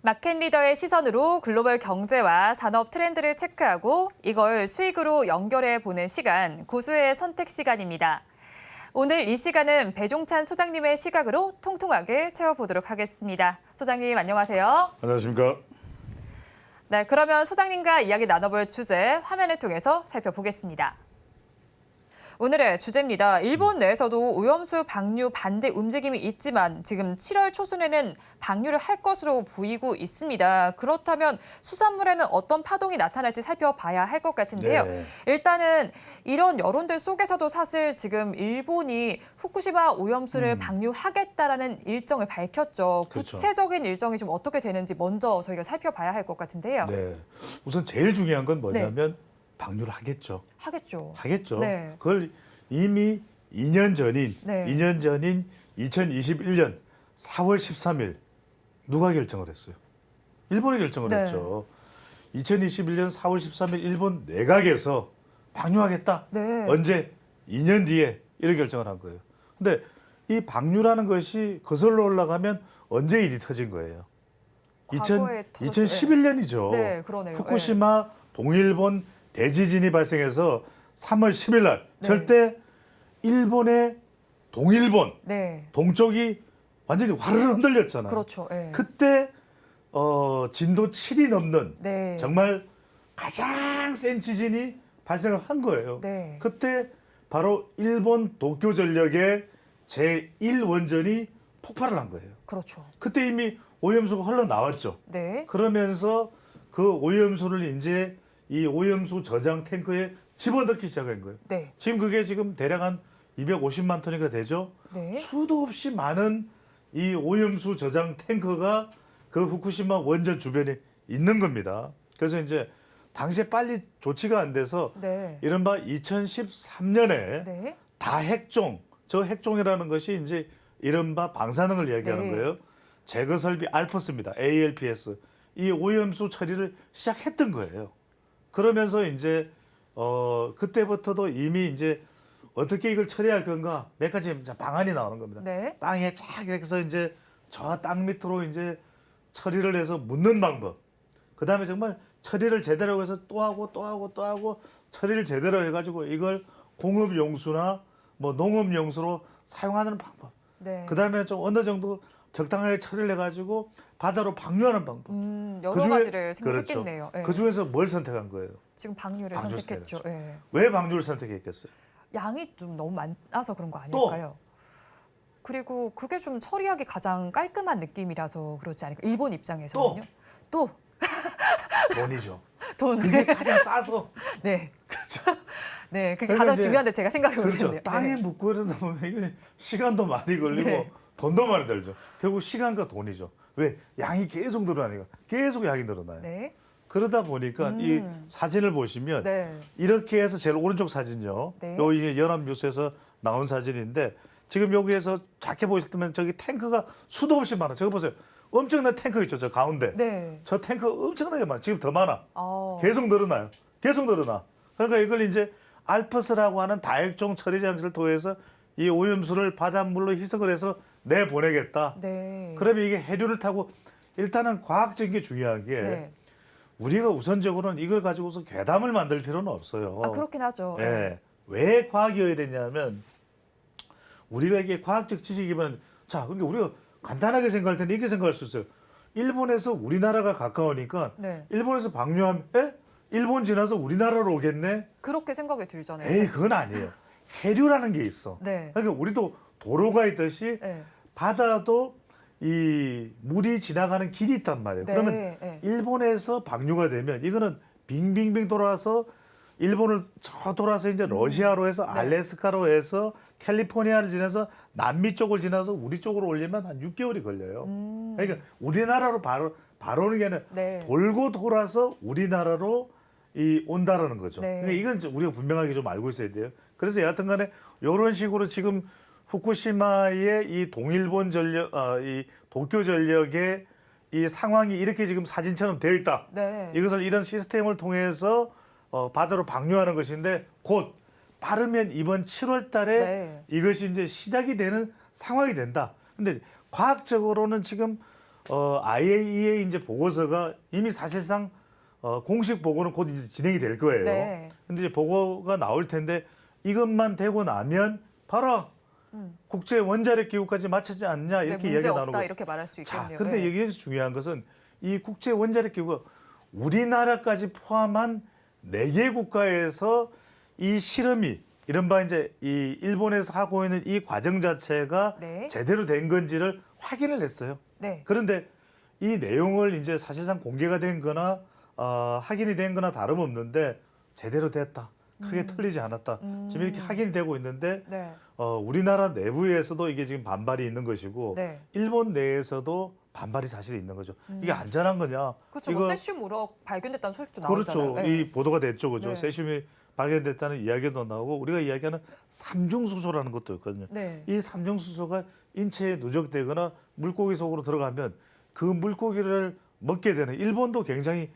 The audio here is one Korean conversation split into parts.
마켓 리더의 시선으로 글로벌 경제와 산업 트렌드를 체크하고 이걸 수익으로 연결해 보는 시간, 고수의 선택 시간입니다. 오늘 이 시간은 배종찬 소장님의 시각으로 통통하게 채워보도록 하겠습니다. 소장님 안녕하세요. 안녕하십니까. 네, 그러면 소장님과 이야기 나눠볼 주제 화면을 통해서 살펴보겠습니다. 오늘의 주제입니다. 일본 내에서도 오염수 방류 반대 움직임이 있지만 지금 7월 초순에는 방류를 할 것으로 보이고 있습니다. 그렇다면 수산물에는 어떤 파동이 나타날지 살펴봐야 할 것 같은데요. 네. 일단은 이런 여론들 속에서도 사실 지금 일본이 후쿠시마 오염수를 방류하겠다라는 일정을 밝혔죠. 그렇죠. 구체적인 일정이 좀 어떻게 되는지 먼저 저희가 살펴봐야 할 것 같은데요. 네. 우선 제일 중요한 건 뭐냐면 방류를 하겠죠. 하겠죠. 하겠죠. 네. 그걸 이미 2년 전인 네. 2년 전인 2021년 4월 13일 누가 결정을 했어요? 일본이 결정을 네. 했죠. 2021년 4월 13일 일본 내각에서 방류하겠다. 네. 언제? 2년 뒤에 이렇게 결정을 한 거예요. 근데 이 방류라는 것이 거슬러 올라가면 언제 일이 터진 거예요? 과거에 터졌죠. 2011년이죠. 네, 그러네요. 후쿠시마 동일본 대지진이 발생해서 3월 10일 날 네. 절대 일본의 동일본 네. 동쪽이 완전히 화르르 흔들렸잖아요. 그렇죠. 예. 그때 진도 7이 넘는 네. 정말 가장 센 지진이 발생을 한 거예요. 네. 그때 바로 일본 도쿄전력의 제1원전이 폭발을 한 거예요. 그렇죠. 그때 이미 오염수가 흘러나왔죠. 네. 그러면서 그 오염수를 이제 이 오염수 저장 탱크에 집어넣기 시작한 거예요. 네. 지금 그게 지금 대략 한 250만 톤이가 되죠. 네. 수도 없이 많은 이 오염수 저장 탱크가 그 후쿠시마 원전 주변에 있는 겁니다. 그래서 이제 당시에 빨리 조치가 안 돼서 네. 이른바 2013년에 네. 다핵종, 저 핵종이라는 것이 이제 이른바 방사능을 이야기하는 네. 거예요. 제거 설비 알프스입니다. ALPS. 이 오염수 처리를 시작했던 거예요. 그러면서 이제 그때부터도 이미 이제 어떻게 이걸 처리할 건가 몇 가지 방안이 나오는 겁니다. 네. 땅에 쫙 이렇게 해서 이제 저 땅 밑으로 이제 처리를 해서 묻는 방법. 그다음에 정말 처리를 제대로 해서 또 하고 또 하고 또 하고 처리를 제대로 해가지고 이걸 공업 용수나 뭐 농업 용수로 사용하는 방법. 네. 그다음에 좀 어느 정도 적당하게 처리를 해가지고 바다로 방류하는 방법. 여러 그중에- 가지를 생각했겠네요. 그렇죠. 예. 그 중에서 뭘 선택한 거예요? 지금 방류를 방류를 선택했죠. 예. 왜 방류를 선택했겠어요? 양이 좀 너무 많아서 그런 거 아닐까요? 그리고 그게 좀 처리하기 가장 깔끔한 느낌이라서 그렇지 않을까? 일본 입장에서는요. 또 돈이죠. 돈. 그게 가장 싸서. 네. 그렇죠. 네. 그게 그러니까 가장 이제- 중요한데 제가 생각해 그렇죠. 못했네요. 땅에 네. 묻고 이러다 보면 이거 시간도 많이 걸리고 네. 돈도 많이 들죠. 결국 시간과 돈이죠. 왜? 양이 계속 늘어나니까. 계속 양이 늘어나요. 네. 그러다 보니까 이 사진을 보시면 네. 이렇게 해서 제일 오른쪽 사진요. 네. 요 이제 연합뉴스에서 나온 사진인데 지금 여기에서 작게 보실 때면 저기 탱크가 수도 없이 많아. 저거 보세요. 엄청난 탱크 있죠. 저 가운데. 네. 저 탱크 엄청나게 많아. 지금 더 많아. 어. 계속 늘어나요. 계속 늘어나. 그러니까 이걸 이제 알프스라고 하는 다액종 처리 장치를 통해서 이 오염수를 바닷물로 희석을 해서 내보내겠다. 네. 그러면 이게 해류를 타고 일단은 과학적인 게 중요한 게 네. 우리가 우선적으로는 이걸 가지고서 괴담을 만들 필요는 없어요. 아, 그렇긴 하죠. 예. 왜 과학이어야 되냐면 우리가 이게 과학적 지식이면 자, 그러니까 우리가 간단하게 생각할 때는 이렇게 생각할 수 있어요. 일본에서 우리나라가 가까우니까 네. 일본에서 방류하면 일본 지나서 우리나라로 오겠네? 그렇게 생각이 들잖아요. 에이, 사실. 그건 아니에요. 해류라는 게 있어. 네. 그러니까 우리도 도로가 있듯이 네. 바다도 이 물이 지나가는 길이 있단 말이에요. 네. 그러면 네. 일본에서 방류가 되면 이거는 빙빙빙 돌아서 일본을 저 돌아서 이제 러시아로 해서 네. 알래스카로 해서 캘리포니아를 지나서 남미 쪽을 지나서 우리 쪽으로 오려면 한 6개월이 걸려요. 그러니까 우리나라로 바로 오는 게 아니라 네. 돌고 돌아서 우리나라로 온다라는 거죠. 네. 그러니까 이건 좀 우리가 분명하게 좀 알고 있어야 돼요. 그래서 여하튼간에 이런 식으로 지금 후쿠시마의 이 동일본 전력, 이 도쿄 전력의 이 상황이 이렇게 지금 사진처럼 되어 있다. 네. 이것을 이런 시스템을 통해서 바다로 방류하는 것인데 곧 빠르면 이번 7월 달에 네. 이것이 이제 시작이 되는 상황이 된다. 근데 과학적으로는 지금 IAEA 이제 보고서가 이미 사실상 공식 보고는 곧 이제 진행이 될 거예요. 네. 근데 이제 보고가 나올 텐데 이것만 되고 나면 바로 국제 원자력 기구까지 맞추지 않냐 네, 이렇게 문제 이야기가 없다 나오는 거예요. 이렇게 말할 수 자, 있겠네요. 근데 네. 여기서 중요한 것은 이 국제 원자력 기구가 우리나라까지 포함한 4개 국가에서 이 실험이 이른바 이제 이 일본에서 하고 있는 이 과정 자체가 네. 제대로 된 건지를 확인을 했어요. 네. 그런데 이 내용을 이제 사실상 공개가 된 거나 확인이 된 거나 다름없는데 제대로 됐다. 크게 틀리지 않았다. 지금 이렇게 확인이 되고 있는데 네. 우리나라 내부에서도 이게 지금 반발이 있는 것이고 네. 일본 내에서도 반발이 사실 있는 거죠. 이게 안전한 거냐? 그렇죠. 이거 뭐 세슘 우럭 발견됐다는 소식도 그렇죠. 나오잖아요. 네. 이 보도가 됐죠, 그죠? 네. 세슘이 발견됐다는 이야기도 나오고 우리가 이야기하는 삼중수소라는 것도 있거든요. 네. 이 삼중수소가 인체에 누적되거나 물고기 속으로 들어가면 그 물고기를 먹게 되는 일본도 굉장히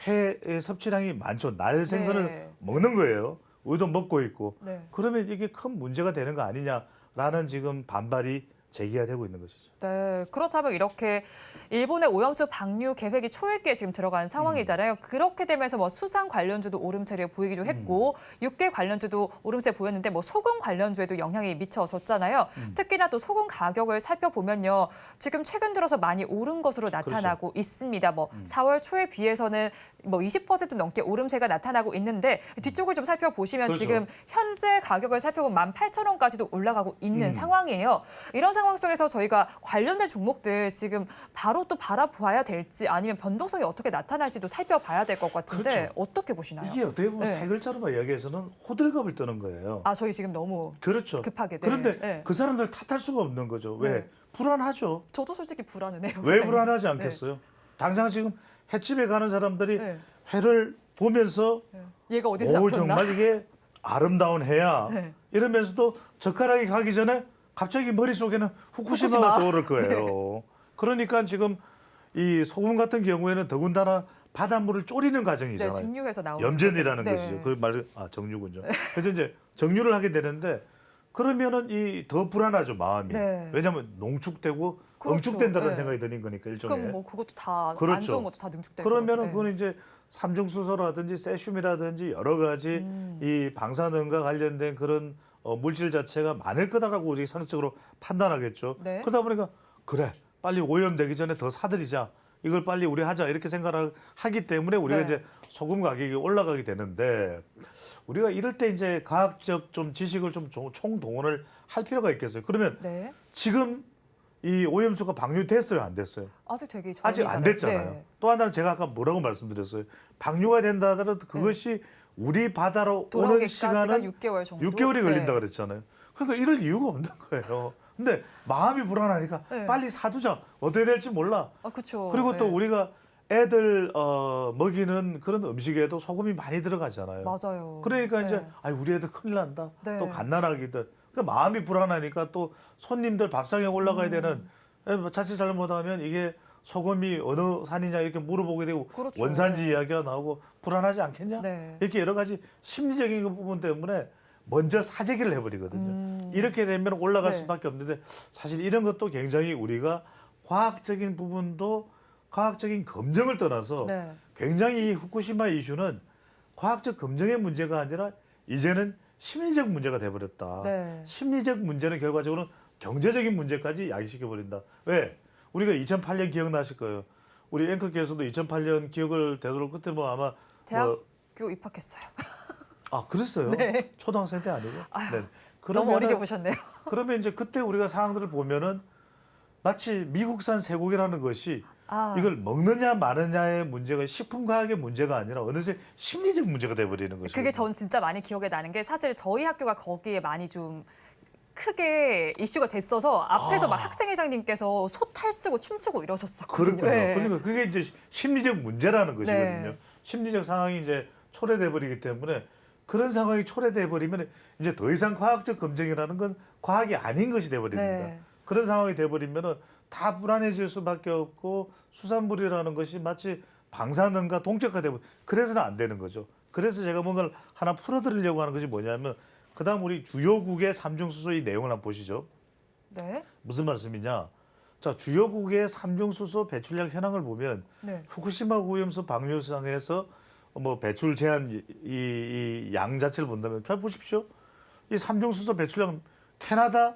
회 섭취량이 많죠. 날 생선을 네. 먹는 거예요. 우리도 먹고 있고. 네. 그러면 이게 큰 문제가 되는 거 아니냐라는 지금 반발이 제기가 되고 있는 것이죠. 네, 그렇다면 이렇게 일본의 오염수 방류 계획이 초읽기에 지금 들어간 상황이잖아요. 그렇게 되면서 뭐 수산 관련주도 오름세를 보이기도 했고 육계 관련주도 오름세 보였는데 뭐 소금 관련주에도 영향이 미쳐졌잖아요. 특히나 또 소금 가격을 살펴보면요. 지금 최근 들어서 많이 오른 것으로 나타나고 있습니다. 뭐 4월 초에 비해서는 뭐 20% 넘게 오름세가 나타나고 있는데 뒤쪽을 좀 살펴보시면 그렇죠. 지금 현재 가격을 살펴보면 18,000원까지도 올라가고 있는 상황이에요. 이런 상황 속에서 저희가 관련된 종목들 지금 바로 또 바라봐야 될지 아니면 변동성이 어떻게 나타날지도 살펴봐야 될 것 같은데 그렇죠. 어떻게 보시나요? 이게 어떻게 보면 네. 세 글자로만 이야기해서는 호들갑을 떠는 거예요. 아, 저희 지금 너무 그렇죠. 급하게. 네. 그런데 네. 그 사람들 탓할 수가 없는 거죠. 왜? 네. 불안하죠. 저도 솔직히 불안해요. 왜 사장님. 불안하지 않겠어요? 당장 지금 횟집에 가는 사람들이 네. 회를 보면서 네. 얘가 어디서 오 잡혔나? 정말 이게 아름다운 해야 네. 이러면서도 젓가락이 가기 전에 갑자기 머릿속에는 후쿠시마가 후쿠시마. 떠오를 거예요. 그러니까 지금 이 소금 같은 경우에는 더군다나 바닷물을 졸이는 네, 과정이잖아요. 증류해서 나오는 염전이라는 거죠. 것이죠. 네. 그 말, 정류군요. 그래서 이제 정류를 하게 되는데 그러면은 이 더 불안하죠 마음이. 네. 왜냐하면 농축되고 그렇죠. 응축된다는 네. 생각이 드는 거니까 일종의. 그럼 뭐 그것도 다 안 그렇죠. 좋은 것도 다 능축될 그러면은 거라서. 그건 이제 삼중수소라든지 세슘이라든지 여러 가지 이 방사능과 관련된 그런 물질 자체가 많을 거다라고 우리 상식적으로 판단하겠죠. 네. 그러다 보니까 그래 빨리 오염되기 전에 더 사들이자. 이걸 빨리 우리 하자 이렇게 생각을 하기 때문에 우리가 네. 이제 소금 가격이 올라가게 되는데 우리가 이럴 때 이제 과학적 좀 지식을 좀 총동원을 할 필요가 있겠어요. 그러면 네. 지금 이 오염수가 방류됐어요, 안 됐어요? 아직 되게 아직 안 전이잖아요. 됐잖아요. 네. 또 하나는 제가 아까 뭐라고 말씀드렸어요. 방류가 된다 하더라도 그것이 우리 바다로 오는 돌아오기까지가 시간은 6개월 정도. 6개월이 걸린다 네. 그랬잖아요. 그러니까 이럴 이유가 없는 거예요. 근데 마음이 불안하니까 네. 빨리 사두자. 어떻게 될지 몰라. 아, 그렇죠. 그리고 또 네. 우리가 애들 먹이는 그런 음식에도 소금이 많이 들어가잖아요. 맞아요. 그러니까 네. 이제 우리 애들 큰일 난다. 네. 또 갓난아기들. 그 마음이 불안하니까 또 손님들 밥상에 올라가야 되는 자칫 잘못하면 이게 소금이 어느 산이냐 이렇게 물어보게 되고 그렇죠. 원산지 네. 이야기가 나오고 불안하지 않겠냐? 네. 이렇게 여러 가지 심리적인 부분 때문에 먼저 사재기를 해버리거든요. 이렇게 되면 올라갈 네. 수밖에 없는데 사실 이런 것도 굉장히 우리가 과학적인 부분도 과학적인 검증을 떠나서 네. 굉장히 이 후쿠시마 이슈는 과학적 검증의 문제가 아니라 이제는 심리적 문제가 돼버렸다. 네. 심리적 문제는 결과적으로 경제적인 문제까지 야기시켜버린다. 왜? 우리가 2008년 기억나실 거예요. 우리 앵커께서도 2008년 기억을 되도록 그때 뭐 아마 대학교 입학했어요. 그랬어요? 네. 초등학생 때 아니고? 아유, 네. 너무 어리게 그러면은 보셨네요. 그러면 이제 그때 우리가 상황들을 보면은 마치 미국산 쇠고기라는 것이 아, 이걸 먹느냐 마느냐의 문제가 식품과학의 문제가 아니라 어느새 심리적 문제가 돼버리는 거죠. 그게 전 진짜 많이 기억에 나는 게 사실 저희 학교가 거기에 많이 좀 크게 이슈가 됐어서 앞에서 막 학생회장님께서 소탈 쓰고 춤추고 이러셨었거든요. 그렇군요. 네. 그러니까 그게 이제 심리적 문제라는 것이거든요. 네. 심리적 상황이 이제 초래돼 버리기 때문에 그런 상황이 초래돼 버리면 이제 더 이상 과학적 검증이라는 건 과학이 아닌 것이 돼 버립니다. 네. 그런 상황이 돼 버리면은 다 불안해질 수밖에 없고 수산물이라는 것이 마치 방사능과 동격화되고 그래서는 안 되는 거죠. 그래서 제가 뭔가를 하나 풀어드리려고 하는 것이 뭐냐면 그다음 우리 주요국의 삼중수소 이 내용을 한번 보시죠. 네. 무슨 말씀이냐? 자, 주요국의 삼중수소 배출량 현황을 보면 네. 후쿠시마 오염수 방류상에서 뭐 배출 제한 이 양 자체를 본다면 잘 보십시오. 이 삼중수소 배출량 캐나다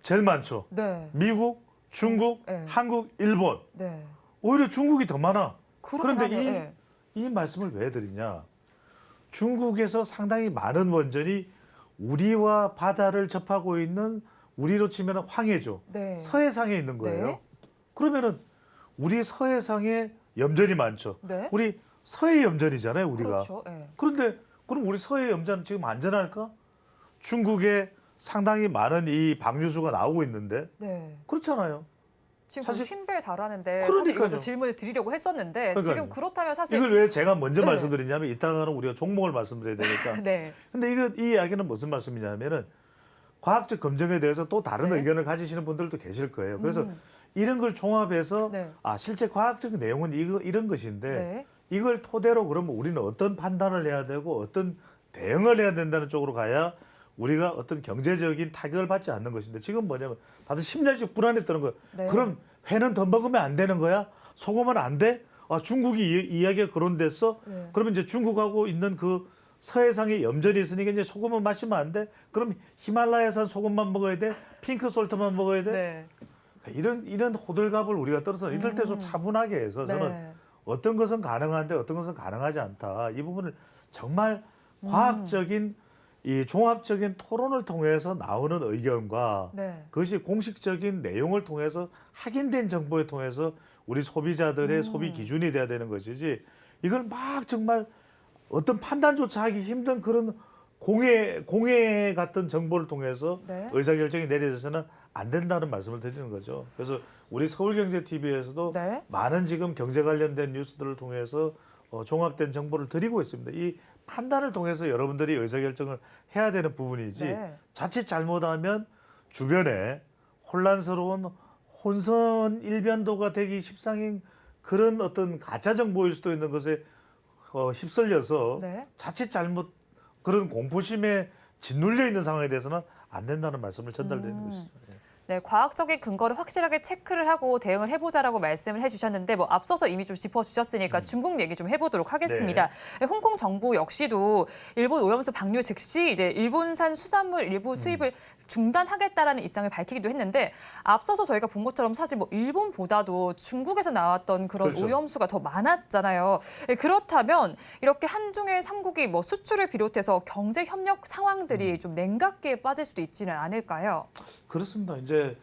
제일 많죠. 네. 미국, 중국, 네. 한국, 일본. 네. 오히려 중국이 더 많아. 그렇긴 그런데 하네요. 네. 이 말씀을 왜 드리냐? 중국에서 상당히 많은 원전이 우리와 바다를 접하고 있는 우리로 치면 황해죠. 네. 서해상에 있는 거예요. 네. 그러면은 우리 서해상에 염전이 많죠. 네. 우리 서해 염전이잖아요, 우리가. 그렇죠. 네. 그런데 그럼 우리 서해 염전 지금 안전할까? 중국에 상당히 많은 이 방류수가 나오고 있는데 네. 그렇잖아요. 지금 사실- 쉰배에 달하는데 사실 그러니까요. 이것도 질문을 드리려고 했었는데 그러니까요. 지금 그렇다면 사실 이걸 왜 제가 먼저 네. 말씀드리냐면 이따가는 우리가 종목을 말씀드려야 되니까. 네. 근데 이 이야기는 무슨 말씀이냐면은 과학적 검증에 대해서 또 다른 네. 의견을 가지시는 분들도 계실 거예요. 그래서 음. 이런 걸 종합해서 네. 실제 과학적 내용은 이런 것인데 네. 이걸 토대로 그러면 우리는 어떤 판단을 해야 되고 어떤 대응을 해야 된다는 쪽으로 가야 우리가 어떤 경제적인 타격을 받지 않는 것인데 지금 뭐냐면 다들 심리적 불안했다는 거예요. 네. 그럼 회는 더 먹으면 안 되는 거야? 소금은 안 돼? 중국이 이야기가 거론됐어? 네. 그러면 이제 중국하고 있는 그 서해상에 염전이 있으니까 이제 소금은 마시면 안 돼? 그럼 히말라야산 소금만 먹어야 돼? 핑크 솔트만 먹어야 돼? 네. 이런 호들갑을 우리가 떨어서 이럴 때 좀 차분하게 해서 저는 네. 어떤 것은 가능한데 어떤 것은 가능하지 않다. 이 부분을 정말 과학적인 이 종합적인 토론을 통해서 나오는 의견과 네. 그것이 공식적인 내용을 통해서 확인된 정보에 통해서 우리 소비자들의 소비 기준이 돼야 되는 것이지 이걸 막 정말 어떤 판단조차 하기 힘든 그런 공해 같은 정보를 통해서 네. 의사결정이 내려져서는 안 된다는 말씀을 드리는 거죠. 그래서 우리 서울경제TV에서도 네. 많은 지금 경제 관련된 뉴스들을 통해서 종합된 정보를 드리고 있습니다. 이 판단을 통해서 여러분들이 의사결정을 해야 되는 부분이지 네. 자칫 잘못하면 주변에 혼란스러운 혼선 일변도가 되기 십상인 그런 어떤 가짜 정보일 수도 있는 것에 휩쓸려서 네. 자칫 잘못 그런 공포심에 짓눌려 있는 상황에 대해서는 안 된다는 말씀을 전달드리는 것이죠. 예. 네, 과학적인 근거를 확실하게 체크를 하고 대응을 해보자라고 말씀을 해주셨는데 뭐 앞서서 이미 좀 짚어주셨으니까 중국 얘기 좀 해보도록 하겠습니다. 네, 홍콩 정부 역시도 일본 오염수 방류 즉시 이제 일본산 수산물 일부 수입을 중단하겠다라는 입장을 밝히기도 했는데 앞서서 저희가 본 것처럼 사실 뭐 일본보다도 중국에서 나왔던 그런 그렇죠. 오염수가 더 많았잖아요. 네, 그렇다면 이렇게 한중일 삼국이 뭐 수출을 비롯해서 경제 협력 상황들이 좀 냉각기에 빠질 수도 있지는 않을까요? 그렇습니다. 이제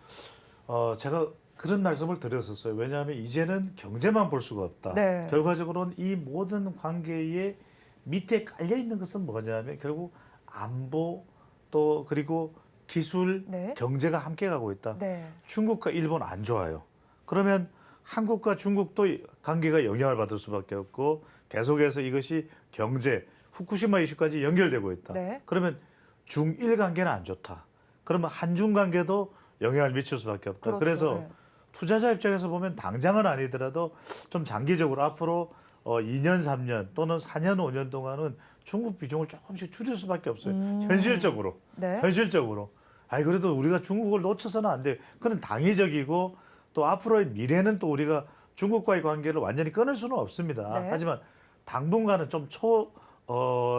제가 그런 말씀을 드렸었어요. 왜냐하면 이제는 경제만 볼 수가 없다. 네. 결과적으로는 이 모든 관계의 밑에 깔려 있는 것은 뭐냐면 결국 안보 또 그리고 기술, 네. 경제가 함께 가고 있다. 네. 중국과 일본 안 좋아요. 그러면 한국과 중국도 관계가 영향을 받을 수밖에 없고 계속해서 이것이 경제, 후쿠시마 이슈까지 연결되고 있다. 네. 그러면 중일 관계는 안 좋다. 그러면 한중 관계도 영향을 미칠 수밖에 없다. 그렇죠. 그래서 네. 투자자 입장에서 보면 당장은 아니더라도 좀 장기적으로 앞으로 2년, 3년 또는 4년, 5년 동안은 중국 비중을 조금씩 줄일 수밖에 없어요. 현실적으로. 네. 현실적으로. 그래도 우리가 중국을 놓쳐서는 안 돼요. 그건 당위적이고 또 앞으로의 미래는 또 우리가 중국과의 관계를 완전히 끊을 수는 없습니다. 네. 하지만 당분간은 좀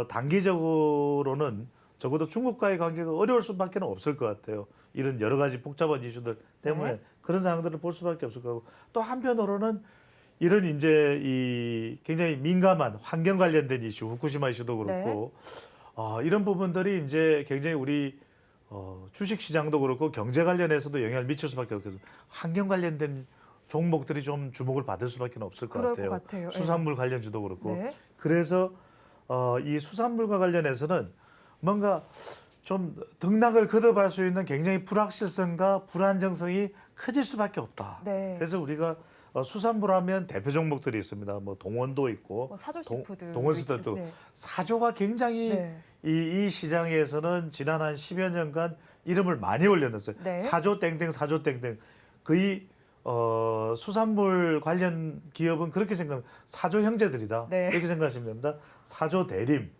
단기적으로는 적어도 중국과의 관계가 어려울 수밖에 없을 것 같아요. 이런 여러 가지 복잡한 이슈들 때문에 네. 그런 상황들을 볼 수밖에 없을 거고 또 한편으로는 이런 이제 이 굉장히 민감한 환경 관련된 이슈, 후쿠시마 이슈도 그렇고 이런 부분들이 이제 굉장히 우리 주식 시장도 그렇고 경제 관련해서도 영향을 미칠 수밖에 없겠어요. 환경 관련된 종목들이 좀 주목을 받을 수밖에 없을 것 그럴 같아요. 것 같아요. 수산물 관련주도 그렇고. 네. 그래서 이 수산물과 관련해서는 뭔가 좀 등락을 거듭할 수 있는 굉장히 불확실성과 불안정성이 커질 수밖에 없다. 네. 그래서 우리가 수산물 하면 대표 종목들이 있습니다. 뭐 동원도 있고 뭐 사조식푸드 동원스들도 네. 사조가 굉장히 네. 이 시장에서는 지난 한 10여 년간 이름을 많이 올려놨어요. 네. 사조 땡땡 사조 땡땡 거의 수산물 관련 기업은 그렇게 생각합니다. 사조 형제들이다. 네. 이렇게 생각하시면 됩니다. 사조 대림,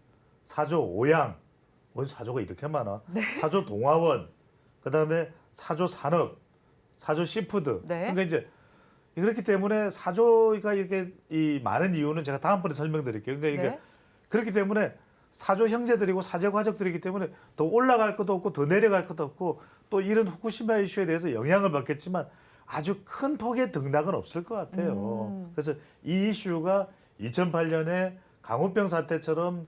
사조 오양, 사조가 이렇게 많아. 네. 사조 동화원, 그다음에 사조 산업, 사조 시푸드. 네. 그러니까 이제 그렇기 때문에 사조가 이렇게 이 많은 이유는 제가 다음번에 설명드릴게요. 그러니까 이게 네. 그렇기 때문에 사조 형제들이고 사제 가족들이기 때문에 더 올라갈 것도 없고 더 내려갈 것도 없고 또 이런 후쿠시마 이슈에 대해서 영향을 받겠지만 아주 큰 폭의 등락은 없을 것 같아요. 그래서 이 이슈가 2008년에 강우병 사태처럼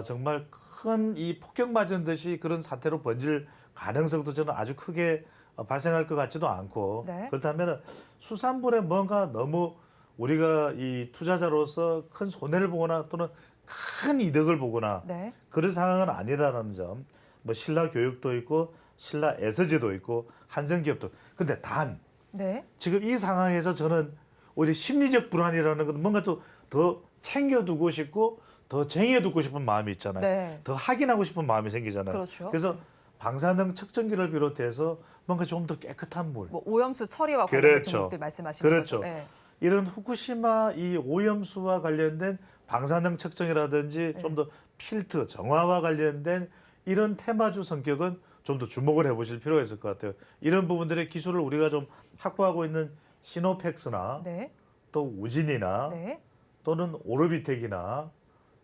정말 큰 이 폭격 맞은 듯이 그런 사태로 번질 가능성도 저는 아주 크게 발생할 것 같지도 않고 네. 그렇다면 수산물에 뭔가 너무 우리가 이 투자자로서 큰 손해를 보거나 또는 큰 이득을 보거나 네. 그런 상황은 아니라는 점. 뭐 신라 교육도 있고 신라 에서지도 있고 한성기업도. 근데 단 네. 지금 이 상황에서 저는 오히려 심리적 불안이라는 건 뭔가 좀 더 챙겨두고 싶고 더 쟁여두고 싶은 마음이 있잖아요. 네. 더 확인하고 싶은 마음이 생기잖아요. 그렇죠. 그래서 방사능 측정기를 비롯해서 뭔가 좀 더 깨끗한 물. 뭐 오염수 처리와 관련된 그렇죠. 종목들 말씀하시는 그렇죠. 거죠. 네. 이런 후쿠시마 이 오염수와 관련된 방사능 측정이라든지 네. 좀 더 필터 정화와 관련된 이런 테마주 성격은 좀 더 주목을 해보실 필요가 있을 것 같아요. 이런 부분들의 기술을 우리가 좀 확보하고 있는 시노펙스나 네. 또 우진이나 네. 또는 오르비텍이나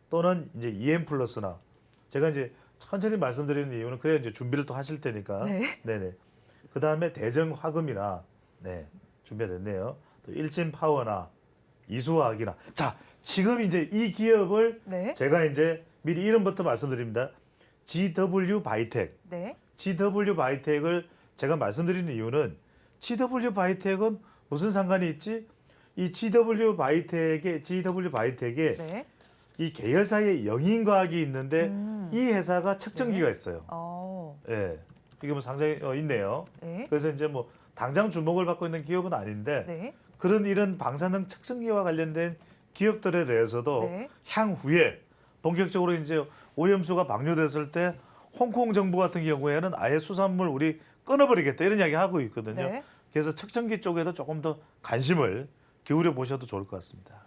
또는 이제 EM+나 제가 이제 천천히 말씀드리는 이유는 그래야 이제 준비를 또 하실 테니까. 네. 네네. 그 다음에 대정화금이나 네 준비가 됐네요. 또 일진파워나 이수화학이나 자 지금 이제 이 기업을 네. 제가 이제 미리 이름부터 말씀드립니다. GW 바이텍. 네. GW 바이텍을 제가 말씀드리는 이유는 GW 바이텍은 무슨 상관이 있지? 이 GW 바이텍에 네. 이 계열사에 영인과학이 있는데 이 회사가 측정기가 네. 있어요. 어. 예. 이게 뭐 상장이 있네요. 네. 그래서 이제 뭐 당장 주목을 받고 있는 기업은 아닌데 네. 그런 이런 방사능 측정기와 관련된 기업들에 대해서도 네. 향후에 본격적으로 이제 오염수가 방류됐을 때 홍콩 정부 같은 경우에는 아예 수산물 우리 끊어버리겠다 이런 이야기 하고 있거든요. 네. 그래서 측정기 쪽에도 조금 더 관심을 기울여 보셔도 좋을 것 같습니다.